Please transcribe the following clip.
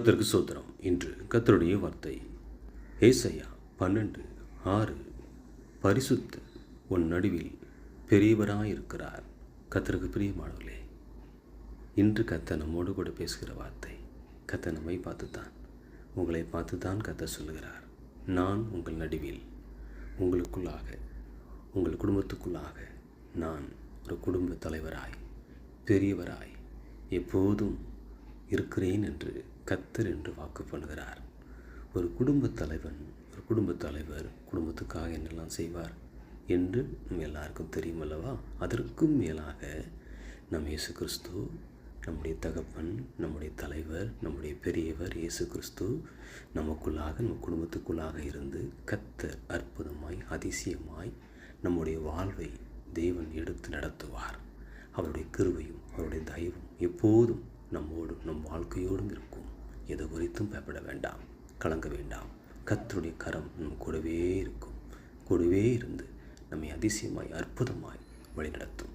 கர்த்தருக்கு ஸ்தோத்திரம். இன்று கர்த்தருடைய வார்த்தை ஏசாயா 12:6. பரிசுத்த உன் நடுவில் பெரியவராயிருக்கிறார். கர்த்தருக்கு பிரியமானவர்களே, இன்று கர்த்தர் நம்மோடு கூட பேசுகிற வார்த்தை கர்த்தர் நம்மை பார்த்துத்தான், உங்களை பார்த்துத்தான் கர்த்தர் சொல்லுகிறார். நான் உங்கள் நடுவில், உங்களுக்குள்ளாக, உங்கள் குடும்பத்துக்குள்ளாக நான் ஒரு குடும்ப தலைவராய், பெரியவராய் எப்போதும் இருக்கிறேன் என்று கர்த்தர் என்று வாக்கு பண்ணுகிறார். ஒரு குடும்பத் தலைவர் குடும்பத்துக்காக என்னெல்லாம் செய்வார் என்று நம்ம எல்லாருக்கும் தெரியும் அல்லவா? அதற்கும் மேலாக நம் இயேசு கிறிஸ்து, நம்முடைய தகப்பன், நம்முடைய தலைவர், நம்முடைய பெரியவர் இயேசு கிறிஸ்து நமக்குள்ளாக, நம்ம குடும்பத்துக்குள்ளாக இருந்து கர்த்தர் அற்புதமாய், அதிசயமாய் நம்முடைய வாழ்வை தேவன் எடுத்து நடத்துவார். அவருடைய கிருபையும் அவருடைய தயவும் எப்போதும் நம்மோடும் நம் வாழ்க்கையோடும் இருக்கும். எது குறித்தும் பயப்பட வேண்டாம், கலங்க வேண்டாம். கர்த்தருடைய கரம் நம் கூடவே இருக்கும். கூடவே இருந்து நம்மை அதிசயமாய், அற்புதமாய் வழிநடத்தும்.